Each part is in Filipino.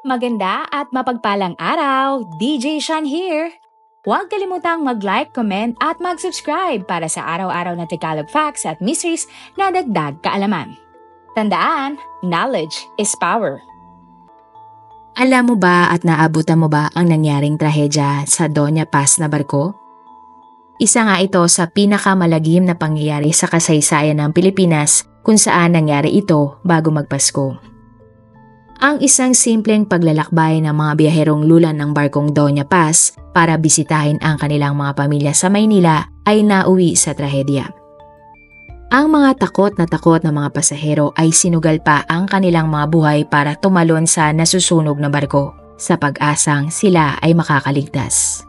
Maganda at mapagpalang araw, DJ Shan here! Huwag kalimutang mag-like, comment at mag-subscribe para sa araw-araw na Tagalog facts at mysteries na dagdag kaalaman. Tandaan, knowledge is power. Alam mo ba at naabutan mo ba ang nangyaring trahedya sa Doña Paz na barko? Isa nga ito sa pinakamalagim na pangyayari sa kasaysayan ng Pilipinas kung saan nangyari ito bago magpasko. Ang isang simpleng paglalakbay ng mga biyaherong lulan ng barkong Doña Paz para bisitahin ang kanilang mga pamilya sa Maynila ay nauwi sa trahedya. Ang mga takot na mga pasahero ay sinugal pa ang kanilang mga buhay para tumalon sa nasusunog na barko sa pag-asang sila ay makakaligtas.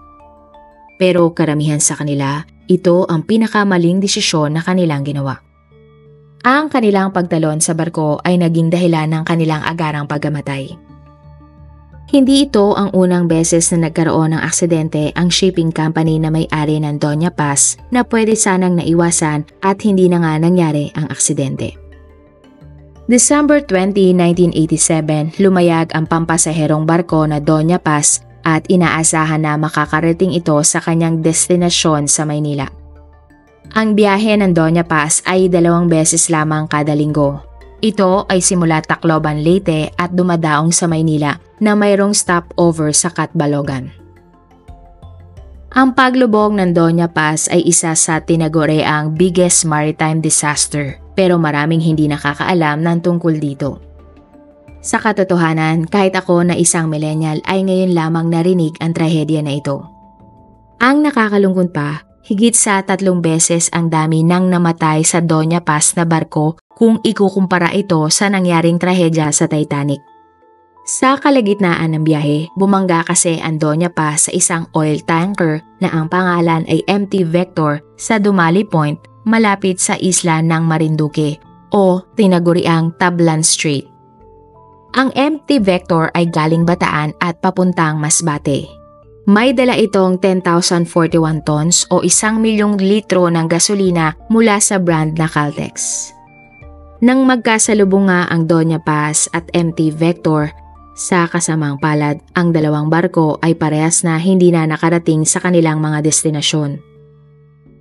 Pero karamihan sa kanila, ito ang pinakamaling desisyon na kanilang ginawa. Ang kanilang pagtalon sa barko ay naging dahilan ng kanilang agarang pagkamatay. Hindi ito ang unang beses na nagkaroon ng aksidente ang shipping company na may-ari ng Doña Paz na pwede sanang naiwasan at hindi na nga nangyari ang aksidente. December 20, 1987, lumayag ang pampasaherong barko na Doña Paz at inaasahan na makakarating ito sa kanyang destinasyon sa Maynila. Ang biyahe ng Doña Paz ay 2 beses lamang kada linggo. Ito ay simula Tacloban, Leyte at dumadaong sa Maynila na mayroong stopover sa Catbalogan. Ang paglubog ng Doña Paz ay isa sa tinaguriang biggest maritime disaster pero maraming hindi nakakaalam ng tungkol dito. Sa katotohanan, kahit ako na isang millennial ay ngayon lamang narinig ang trahedya na ito. Ang nakakalungkot pa, higit sa 3 beses ang dami nang namatay sa Doña Paz na barko kung ikukumpara ito sa nangyaring trahedya sa Titanic. Sa kalagitnaan ng biyahe, bumangga kasi ang Doña Paz sa isang oil tanker na ang pangalan ay MT Vector sa Dumali Point malapit sa isla ng Marinduque o tinaguriang Tablan Strait. Ang MT Vector ay galing Bataan at papuntang Masbate. May dala itong 10,041 tons o 1,000,000 litro ng gasolina mula sa brand na Caltex. Nang magkasalubong nga ang Doña Paz at MT Vector, sa kasamang palad, ang dalawang barko ay parehas na hindi na nakarating sa kanilang mga destinasyon.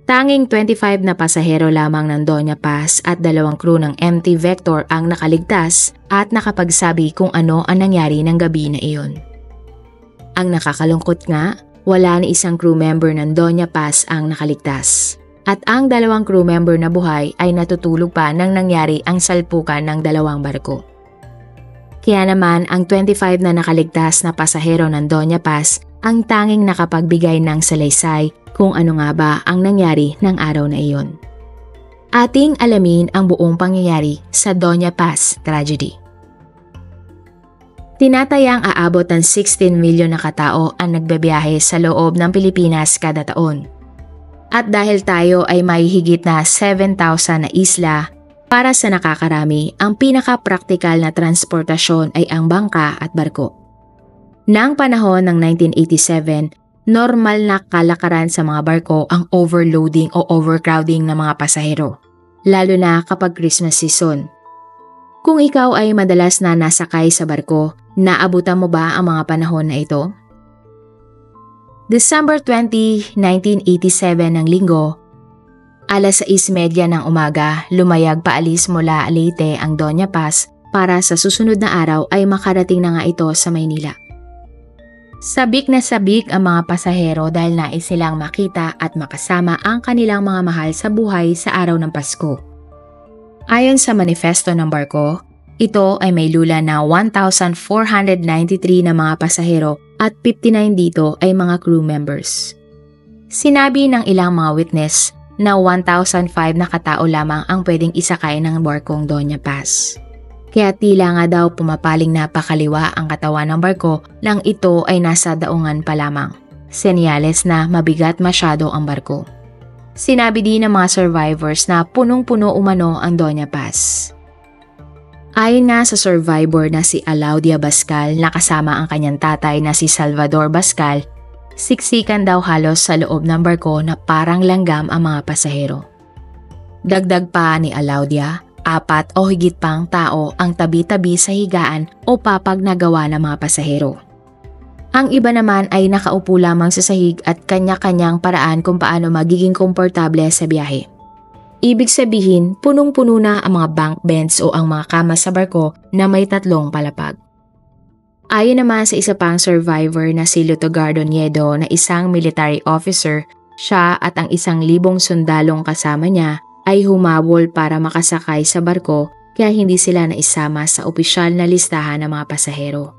Tanging 25 na pasahero lamang ng Doña Paz at 2 crew ng MT Vector ang nakaligtas at nakapagsabi kung ano ang nangyari ng gabi na iyon. Ang nakakalungkot nga, wala ni isang crew member ng Doña Paz ang nakaligtas. At ang 2 crew member na buhay ay natutulog pa nang nangyari ang salpukan ng 2 barko. Kaya naman ang 25 na nakaligtas na pasahero ng Doña Paz ang tanging nakapagbigay ng salaysay kung ano nga ba ang nangyari ng araw na iyon. Ating alamin ang buong pangyayari sa Doña Paz tragedy. Tinatayang aabot ng 16 milyon na katao ang nagbabiyahe sa loob ng Pilipinas kada taon. At dahil tayo ay may higit na 7,000 na isla, para sa nakakarami, ang pinaka-praktikal na transportasyon ay ang bangka at barko. Nang panahon ng 1987, normal na kalakaran sa mga barko ang overloading o overcrowding ng mga pasahero, lalo na kapag Christmas season. Kung ikaw ay madalas na nasakay sa barko, naabutan mo ba ang mga panahon na ito? December 20, 1987 ng linggo, alas 6:30 ng umaga, lumayag paalis mula Leyte ang Doña Paz para sa susunod na araw ay makarating na nga ito sa Maynila. Sabik na sabik ang mga pasahero dahil nais silang makita at makasama ang kanilang mga mahal sa buhay sa araw ng Pasko. Ayon sa manifesto ng barko, ito ay may lula na 1,493 na mga pasahero at 59 dito ay mga crew members. Sinabi ng ilang mga witness na 1,005 na katao lamang ang pwedeng isakay ng barkong Doña Paz. Kaya tila nga daw pumapaling na pakaliwa ang katawan ng barko nang ito ay nasa daungan pa lamang. Senyales na mabigat masyado ang barko. Sinabi din ng mga survivors na punong-puno umano ang Doña Paz. Ayon nga sa survivor na si Alaudia Bascal na kasama ang kanyang tatay na si Salvador Bascal, siksikan daw halos sa loob ng barko na parang langgam ang mga pasahero. Dagdag pa ni Alaudia, 4 o higit pang tao ang tabi-tabi sa higaan o papag na gawa ng mga pasahero. Ang iba naman ay nakaupo lamang sa sahig at kanya-kanyang paraan kung paano magiging komportable sa biyahe. Ibig sabihin, punong-puno na ang mga bunk beds o ang mga kama sa barko na may 3 palapag. Ayon naman sa isa pang survivor na si Lutogardo Niedo na isang military officer, siya at ang 1,000 sundalong kasama niya ay humabol para makasakay sa barko kaya hindi sila naisama sa opisyal na listahan ng mga pasahero.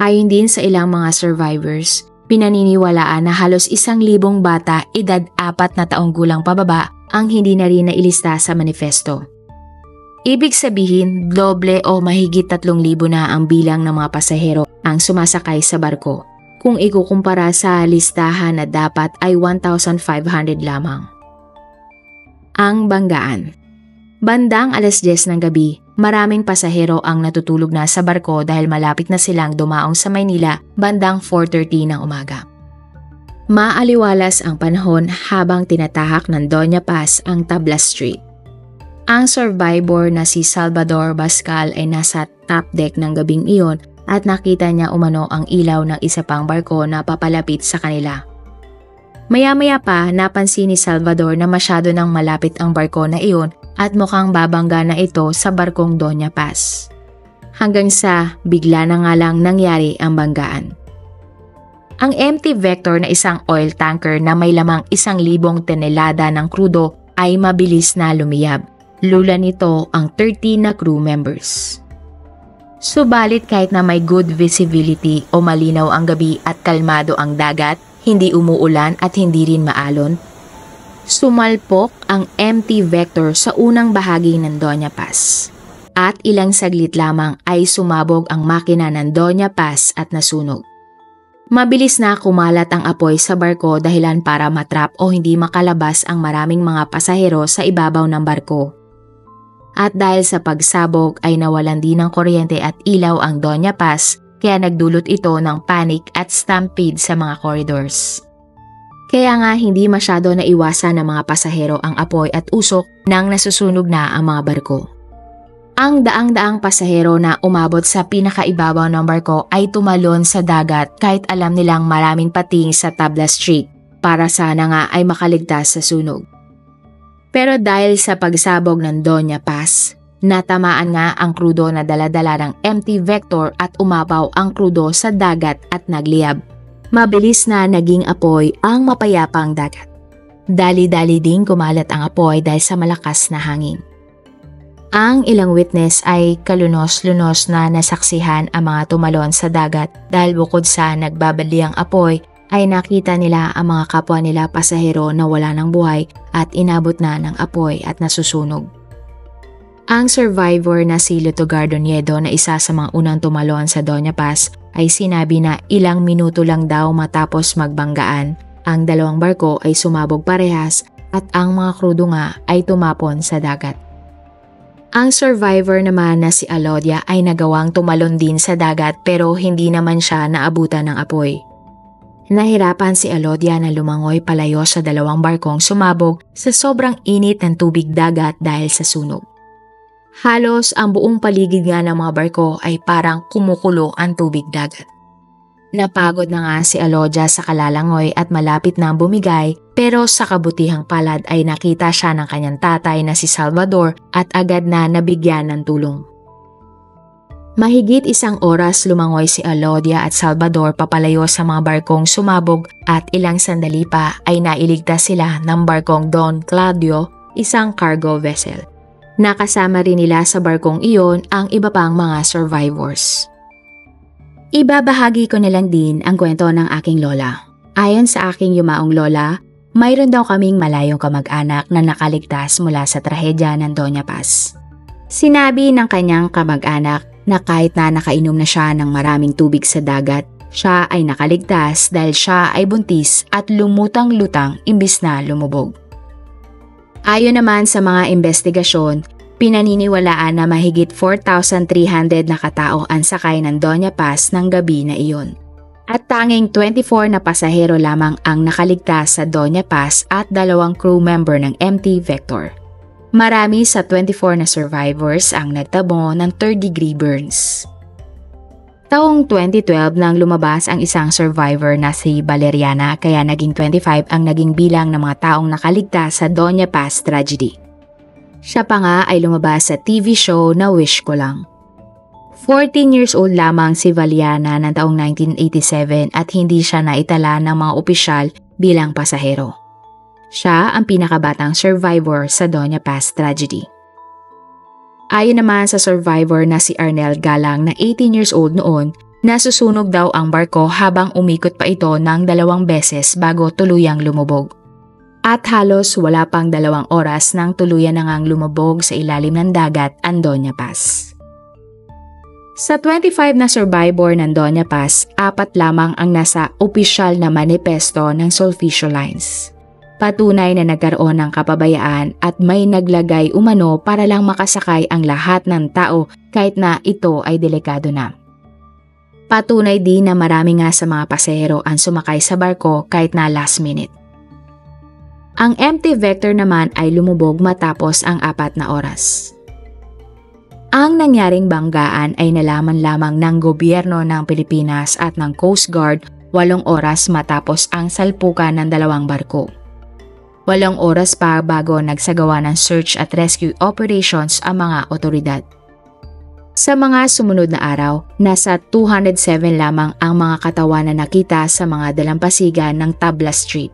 Ayon din sa ilang mga survivors, pinaniniwalaan na halos 1,000 bata edad 4 na taong gulang pababa ang hindi na rin nailista sa manifesto. Ibig sabihin, doble o mahigit 3,000 na ang bilang ng mga pasahero ang sumasakay sa barko, kung ikukumpara sa listahan na dapat ay 1,500 lamang. Ang banggaan. Bandang 10:00 ng gabi, maraming pasahero ang natutulog na sa barko dahil malapit na silang dumaong sa Maynila bandang 4:30 ng umaga. Maaliwalas ang panahon habang tinatahak ng Doña Paz ang Tablas Street. Ang survivor na si Salvador Bascal ay nasa top deck ng gabing iyon at nakita niya umano ang ilaw ng isa pang barko na papalapit sa kanila. Maya-maya pa napansin ni Salvador na masyado nang malapit ang barko na iyon at mukhang babangga na ito sa barkong Doña Paz. Hanggang sa bigla na nga lang nangyari ang banggaan. Ang MT Vector na isang oil tanker na may lamang 1,000 tonelada ng krudo ay mabilis na lumiyab. Lula nito ang 13 na crew members. Subalit kahit na may good visibility o malinaw ang gabi at kalmado ang dagat, hindi umuulan at hindi rin maalon, sumalpok ang MT Vector sa unang bahagi ng Doña Paz. At ilang saglit lamang ay sumabog ang makina ng Doña Paz at nasunog. Mabilis na kumalat ang apoy sa barko dahilan para matrap o hindi makalabas ang maraming mga pasahero sa ibabaw ng barko. At dahil sa pagsabog ay nawalan din ng kuryente at ilaw ang Doña Paz kaya nagdulot ito ng panic at stampede sa mga corridors. Kaya nga hindi masyado naiwasan ng mga pasahero ang apoy at usok nang nasusunog na ang mga barko. Ang daang-daang pasahero na umabot sa pinakaibabaw ng barko ay tumalon sa dagat kahit alam nilang maraming pating sa Tablas Street para sana nga ay makaligtas sa sunog. Pero dahil sa pagsabog ng Doña Paz, natamaan nga ang krudo na dala-dala ng MT Vector at umapaw ang krudo sa dagat at nagliyab. Mabilis na naging apoy ang mapayapang dagat. Dali-dali ding kumalat ang apoy dahil sa malakas na hangin. Ang ilang witness ay kalunos-lunos na nasaksihan ang mga tumalon sa dagat dahil bukod sa nagbabaliang apoy ay nakita nila ang mga kapwa nila pasahero na wala ng buhay at inabot na ng apoy at nasusunog. Ang survivor na si Lutogardo Niedo na isa sa mga unang tumalon sa Doña Paz ay sinabi na ilang minuto lang daw matapos magbanggaan, ang 2 barko ay sumabog parehas at ang mga krudo nga ay tumapon sa dagat. Ang survivor naman na si Alodia ay nagawang tumalon din sa dagat pero hindi naman siya naabutan ng apoy. Nahirapan si Alodia na lumangoy palayo sa 2 barkong sumabog sa sobrang init ng tubig dagat dahil sa sunog. Halos ang buong paligid nga ng mga barko ay parang kumukulo ang tubig dagat. Napagod na nga si Alodia sa kalalangoy at malapit na bumigay pero sa kabutihang palad ay nakita siya ng kanyang tatay na si Salvador at agad na nabigyan ng tulong. Mahigit 1 oras lumangoy si Alodia at Salvador papalayo sa mga barkong sumabog at ilang sandali pa ay nailigtas sila ng barkong Don Claudio, isang cargo vessel. Nakasama rin nila sa barkong iyon ang iba pang mga survivors. Ibabahagi ko na lang din ang kwento ng aking lola. Ayon sa aking yumaong lola, mayroon daw kaming malayong kamag-anak na nakaligtas mula sa trahedya ng Doña Paz. Sinabi ng kanyang kamag-anak na kahit na nakainom na siya ng maraming tubig sa dagat, siya ay nakaligtas dahil siya ay buntis at lumutang-lutang imbis na lumubog. Ayon naman sa mga investigasyon, pinaniniwalaan na mahigit 4,300 na katao ang sakay ng Doña Paz ng gabi na iyon. At tanging 24 na pasahero lamang ang nakaligtas sa Doña Paz at 2 crew member ng MT Vector. Marami sa 24 na survivors ang nagtamo ng third-degree burns. Taong 2012 nang lumabas ang isang survivor na si Valeriana kaya naging 25 ang naging bilang ng mga taong nakaligtas sa Doña Paz tragedy. Siya pa nga ay lumabas sa TV show na Wish Ko Lang. 14 years old lamang si Valeriana ng taong 1987 at hindi siya naitala ng mga opisyal bilang pasahero. Siya ang pinakabatang survivor sa Doña Paz tragedy. Ayon naman sa survivor na si Arnel Galang na 18 years old noon, nasusunog daw ang barko habang umikot pa ito ng 2 beses bago tuluyang lumubog. At halos wala pang 2 oras nang tuluyan na ngang lumubog sa ilalim ng dagat ang Doña Paz. Sa 25 na survivor ng Doña Paz, 4 lamang ang nasa opisyal na manifesto ng Sulficio Lines. Patunay na nagkaroon ng kapabayaan at may naglagay umano para lang makasakay ang lahat ng tao kahit na ito ay delikado na. Patunay din na marami nga sa mga pasahero ang sumakay sa barko kahit na last minute. Ang MT Vector naman ay lumubog matapos ang 4 na oras. Ang nangyaring banggaan ay nalaman lamang ng gobyerno ng Pilipinas at ng Coast Guard 8 oras matapos ang salpukan ng 2 barko. 8 oras pa bago nagsagawa ng search at rescue operations ang mga otoridad. Sa mga sumunod na araw, nasa 207 lamang ang mga katawan na nakita sa mga dalampasigan ng Tablas Street.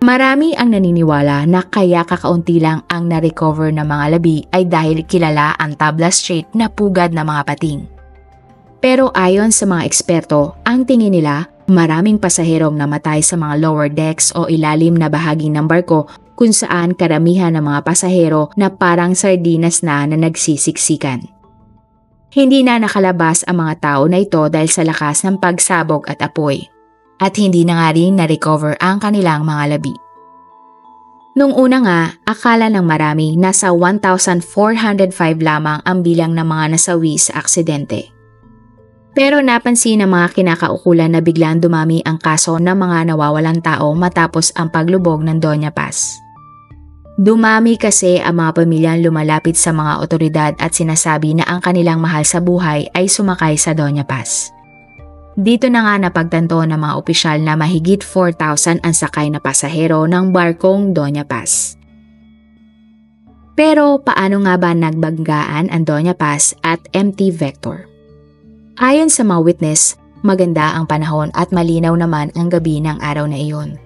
Marami ang naniniwala na kaya kakaunti lang ang na-recover na mga labi ay dahil kilala ang Tablas Street na pugad na mga pating. Pero ayon sa mga eksperto, ang tingin nila, maraming pasaherong namatay sa mga lower decks o ilalim na bahagi ng barko kung saan karamihan ng mga pasahero na parang sardinas na nagsisiksikan. Hindi na nakalabas ang mga tao na ito dahil sa lakas ng pagsabog at apoy. At hindi na nga rin na-recover ang kanilang mga labi. Nung una nga, akala ng marami nasa 1,405 lamang ang bilang ng mga nasawi sa aksidente. Pero napansin ng mga kinakaukulan na biglang dumami ang kaso ng mga nawawalang tao matapos ang paglubog ng Doña Paz. Dumami kasi ang mga pamilyang lumalapit sa mga otoridad at sinasabi na ang kanilang mahal sa buhay ay sumakay sa Doña Paz. Dito na nga napagtanto ng mga opisyal na mahigit 4,000 ang sakay na pasahero ng barkong Doña Paz. Pero paano nga ba nagbanggaan ang Doña Paz at MT Vector? Ayon sa mga witness, maganda ang panahon at malinaw naman ang gabi ng araw na iyon.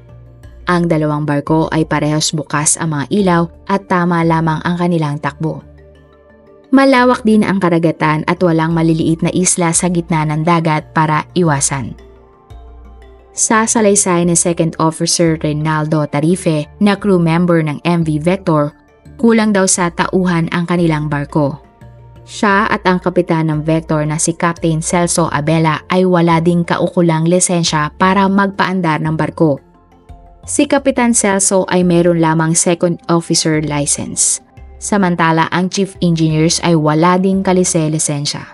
Ang 2 barko ay parehas bukas ang mga ilaw at tama lamang ang kanilang takbo. Malawak din ang karagatan at walang maliliit na isla sa gitna ng dagat para iwasan. Sa salaysay ni Second Officer Reynaldo Tarife na crew member ng MV Vector, kulang daw sa tauhan ang kanilang barko. Siya at ang kapitan ng Vector na si Captain Celso Abela ay wala ding kaukulang lisensya para magpaandar ng barko. Si Kapitan Celso ay meron lamang second officer license, samantala ang chief engineers ay wala ding lisensya.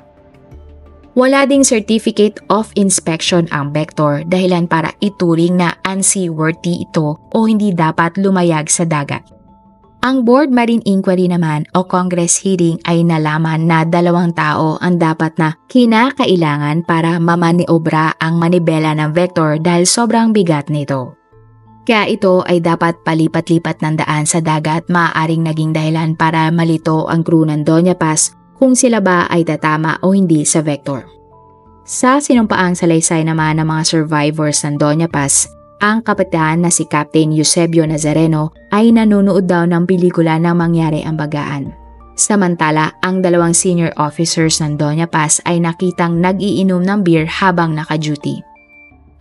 Wala ding certificate of inspection ang Vector dahilan para ituring na unseaworthy ito o hindi dapat lumayag sa dagat. Ang Board Marine Inquiry naman o Congress hearing ay nalaman na 2 tao ang dapat na kinakailangan para mamaniobra ang manibela ng Vector dahil sobrang bigat nito. Kaya ito ay dapat palipat-lipat ng daan sa dagat, maaaring naging dahilan para malito ang crew ng Doña Paz kung sila ba ay tatama o hindi sa Vector. Sa sinumpaang salaysay naman ng mga survivors ng Doña Paz, ang kapitan na si Captain Eusebio Nazareno ay nanonood daw ng pelikula nang mangyari ang bagaan. Samantala, ang 2 senior officers ng Doña Paz ay nakitang nag-iinom ng beer habang naka-duty.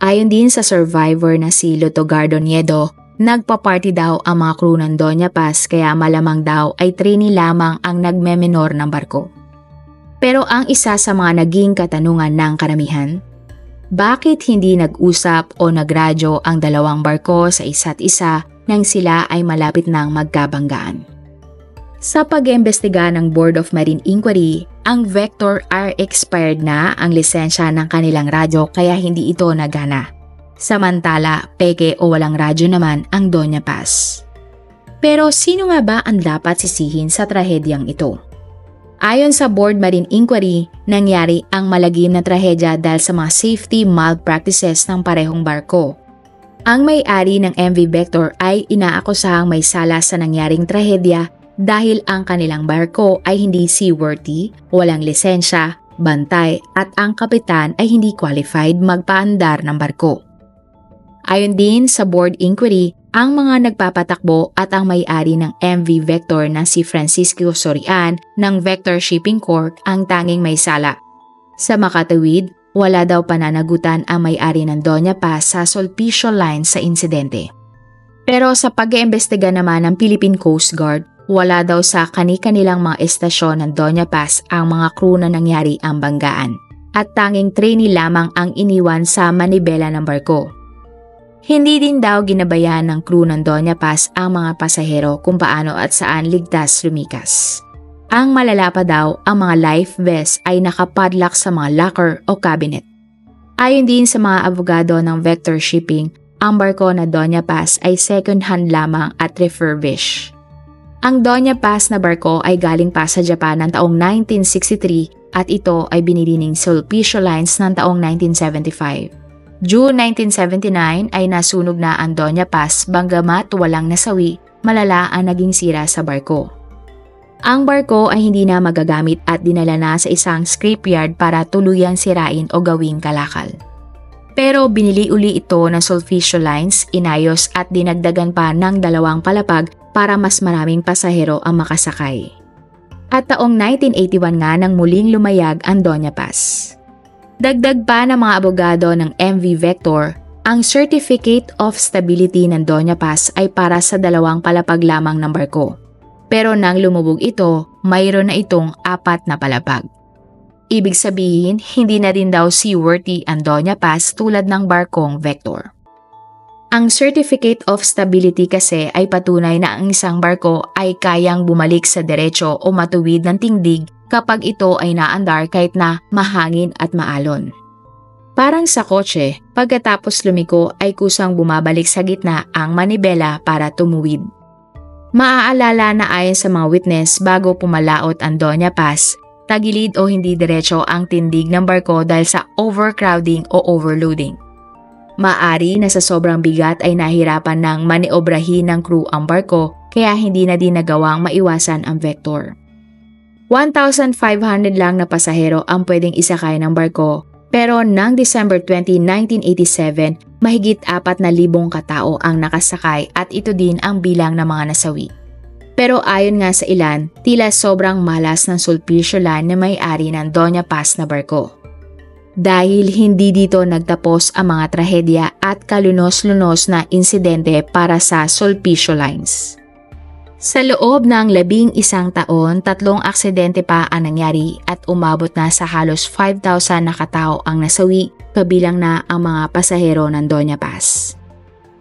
Ayon din sa survivor na si Lutogardo Niedo, nagpa-party daw ang mga crew ng Doña Paz kaya malamang daw ay trainee lamang ang nagmemenor ng barko. Pero ang isa sa mga naging katanungan ng karamihan, bakit hindi nag-usap o nagradyo ang 2 barko sa isa't isa nang sila ay malapit nang magkabanggaan? Sa pag-iimbestiga ng Board of Marine Inquiry, ang Vector are expired na ang lisensya ng kanilang radyo kaya hindi ito nagana. Samantala, peke o walang radyo naman ang Doña Paz. Pero sino nga ba ang dapat sisihin sa trahedyang ito? Ayon sa Board Marine Inquiry, nangyari ang malagim na trahedya dahil sa mga safety malpractices ng parehong barko. Ang may-ari ng MV Vector ay inaakusahang may sala sa nangyaring trahedya dahil ang kanilang barko ay hindi seaworthy, walang lisensya, bantay at ang kapitan ay hindi qualified magpaandar ng barko. Ayon din sa Board Inquiry, ang mga nagpapatakbo at ang may-ari ng MV Vector na si Francisco Sorian ng Vector Shipping Corp ang tanging may sala. Sa makatawid, wala daw pananagutan ang may-ari ng Doña Paz sa Sulpicio Line sa insidente. Pero sa pag-iimbestiga naman ng Philippine Coast Guard, wala daw sa kani-kanilang mga estasyon ng Doña Paz ang mga crew na nangyari ang banggaan at tanging trainee lamang ang iniwan sa manibela ng barko. Hindi din daw ginabayan ng crew ng Doña Paz ang mga pasahero kung paano at saan ligtas lumikas. Ang malala pa daw, ang mga life vest ay nakapadlock sa mga locker o cabinet. Ayon din sa mga abogado ng Vector Shipping, ang barko na Doña Paz ay second hand lamang at refurbished. Ang Doña Paz na barko ay galing pa sa Japan ng taong 1963 at ito ay binili ng Sulpicio Lines ng taong 1975. June 1979 ay nasunog na ang Doña Paz banggamat walang nasawi, malala ang naging sira sa barko. Ang barko ay hindi na magagamit at dinala na sa isang scrapyard para tuluyang sirain o gawing kalakal. Pero binili uli ito ng Sulpicio Lines, inayos at dinagdagan pa ng 2 palapag para mas maraming pasahero ang makasakay. At taong 1981 nga nang muling lumayag ang Doña Paz. Dagdag pa ng mga abogado ng MV Vector, ang Certificate of Stability ng Doña Paz ay para sa 2 palapag lamang ng barko. Pero nang lumubog ito, mayroon na itong 4 na palapag. Ibig sabihin, hindi na din daw seaworthy ang Doña Paz tulad ng barkong Vector. Ang Certificate of Stability kasi ay patunay na ang isang barko ay kayang bumalik sa derecho o matuwid ng tindig kapag ito ay naandar kahit na mahangin at maalon. Parang sa kotse, pagkatapos lumiko ay kusang bumabalik sa gitna ang manibela para tumuwid. Maaalala na ayon sa mga witness bago pumalaot ang Doña Paz, tagilid o hindi diretso ang tindig ng barko dahil sa overcrowding o overloading. Maari na sa sobrang bigat ay nahirapan ng maniobrahin ng crew ang barko kaya hindi na din nagawang maiwasan ang Vector. 1,500 lang na pasahero ang pwedeng isakay ng barko, pero nang December 20, 1987, mahigit 4,000 katao ang nakasakay at ito din ang bilang ng mga nasawi. Pero ayon nga sa ilan, tila sobrang malas ng Sulpicio Line na may-ari ng Doña Paz na barko. Dahil hindi dito nagtapos ang mga trahedya at kalunos-lunos na insidente para sa Sulpicio Lines. Sa loob ng 11 taon, 3 aksidente pa ang nangyari at umabot na sa halos 5,000 na katao ang nasawi, kabilang na ang mga pasahero ng Doña Paz.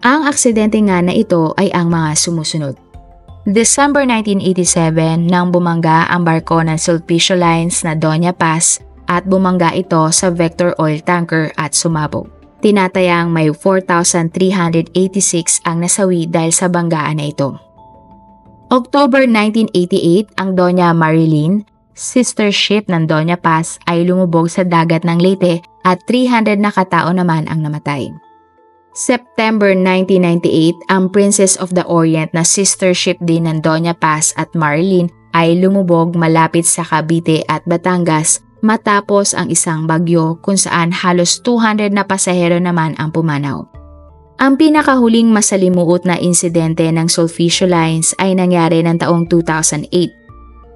Ang aksidente nga na ito ay ang mga sumusunod. December 1987 nang bumangga ang barko ng Sulpicio Lines na Doña Paz at bumangga ito sa Vector Oil Tanker at sumabog. Tinatayang may 4,386 ang nasawi dahil sa banggaan na ito. October 1988, ang Doña Marilyn, sister ship ng Doña Paz, ay lumubog sa dagat ng Leyte at 300 na katao naman ang namatay. September 1998, ang Princess of the Orient na sister ship din ng Doña Paz at Marilyn ay lumubog malapit sa Cavite at Batangas matapos ang isang bagyo kung saan halos 200 na pasahero naman ang pumanaw. Ang pinakahuling masalimuot na insidente ng Sulpicio Lines ay nangyari ng taong 2008.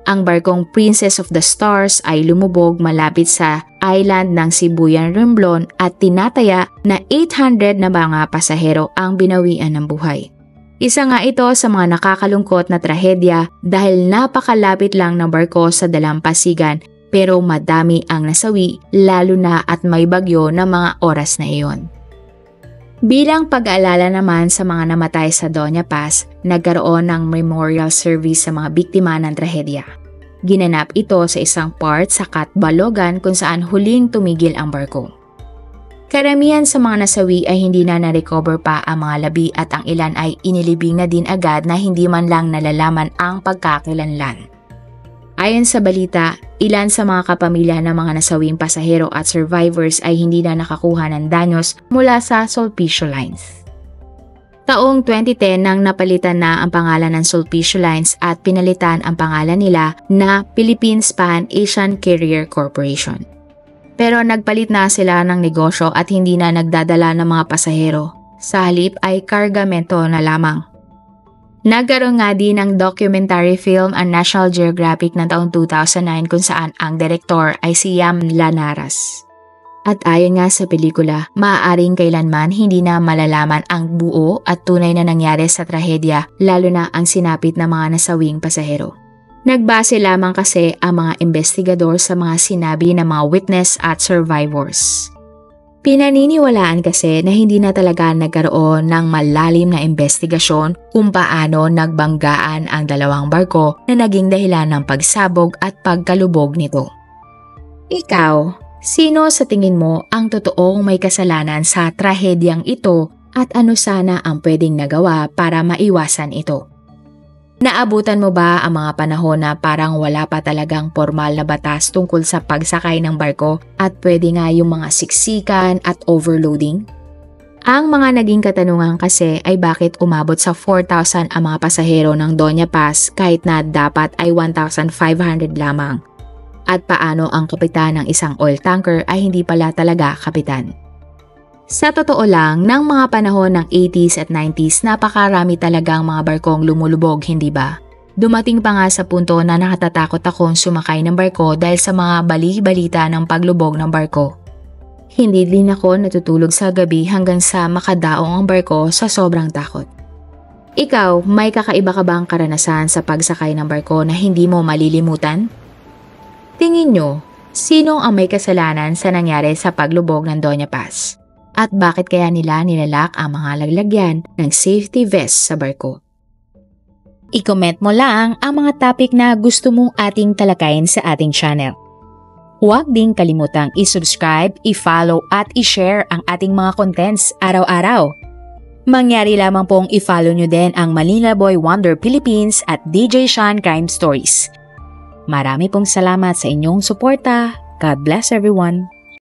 Ang barkong Princess of the Stars ay lumubog malapit sa island ng Sibuyan, Romblon at tinataya na 800 na mga pasahero ang binawian ng buhay. Isa nga ito sa mga nakakalungkot na trahedya dahil napakalapit lang ng barko sa dalampasigan pero madami ang nasawi lalo na at may bagyo na mga oras na iyon. Bilang pag-aalala naman sa mga namatay sa Doña Paz, nagkaroon ng memorial service sa mga biktima ng trahedya. Ginanap ito sa isang part sa Catbalogan kung saan huling tumigil ang barko. Karamihan sa mga nasawi ay hindi na na-recover pa ang mga labi at ang ilan ay inilibing na din agad na hindi man lang nalalaman ang pagkakakilanlan. Ayon sa balita, ilan sa mga kapamilya ng mga nasawing pasahero at survivors ay hindi na nakakuha ng danyos mula sa Sulpicio Lines. Taong 2010 nang napalitan na ang pangalan ng Sulpicio Lines at pinalitan ang pangalan nila na Philippines Pan-Asian Carrier Corporation. Pero nagpalit na sila ng negosyo at hindi na nagdadala ng mga pasahero. Sa halip ay kargamento na lamang. Nagkaroon nga din ng documentary film ang National Geographic ng taong 2009 kung saan ang direktor ay si Yam Lanaras. At ayon nga sa pelikula, maaaring kailanman hindi na malalaman ang buo at tunay na nangyari sa trahedya lalo na ang sinapit ng mga nasawing pasahero. Nagbase lamang kasi ang mga investigador sa mga sinabi ng mga witness at survivors. Pinaniniwalaan kasi na hindi na talaga nagkaroon ng malalim na investigasyon kung paano nagbanggaan ang dalawang barko na naging dahilan ng pagsabog at pagkalubog nito. Ikaw, sino sa tingin mo ang totoong may kasalanan sa trahedyang ito at ano sana ang pwedeng nagawa para maiwasan ito? Naabutan mo ba ang mga panahon na parang wala pa talagang formal na batas tungkol sa pagsakay ng barko at pwede nga yung mga siksikan at overloading? Ang mga naging katanungan kasi ay bakit umabot sa 4,000 ang mga pasahero ng Doña Paz kahit na dapat ay 1,500 lamang? At paano ang kapitan ng isang oil tanker ay hindi pala talaga kapitan? Sa totoo lang, ng mga panahon ng 80s at 90s, napakarami talagang mga barkong lumulubog, hindi ba? Dumating pa nga sa punto na nakatatakot akong sumakay ng barko dahil sa mga bali-balita ng paglubog ng barko. Hindi din ako natutulog sa gabi hanggang sa makadaong ang barko sa sobrang takot. Ikaw, may kakaiba ka bang karanasan sa pagsakay ng barko na hindi mo malilimutan? Tingin nyo, sino ang may kasalanan sa nangyari sa paglubog ng Doña Paz? At bakit kaya nila nilalak ang mga laglagyan ng safety vest sa barko? I-comment mo lang ang mga topic na gusto mong ating talakayin sa ating channel. Huwag ding kalimutang i-subscribe, i-follow at i-share ang ating mga contents araw-araw. Mangyari lamang pong i-follow nyo din ang Manila Boy Wonder Philippines at DJ Sean Crime Stories. Marami pong salamat sa inyong suporta. God bless everyone!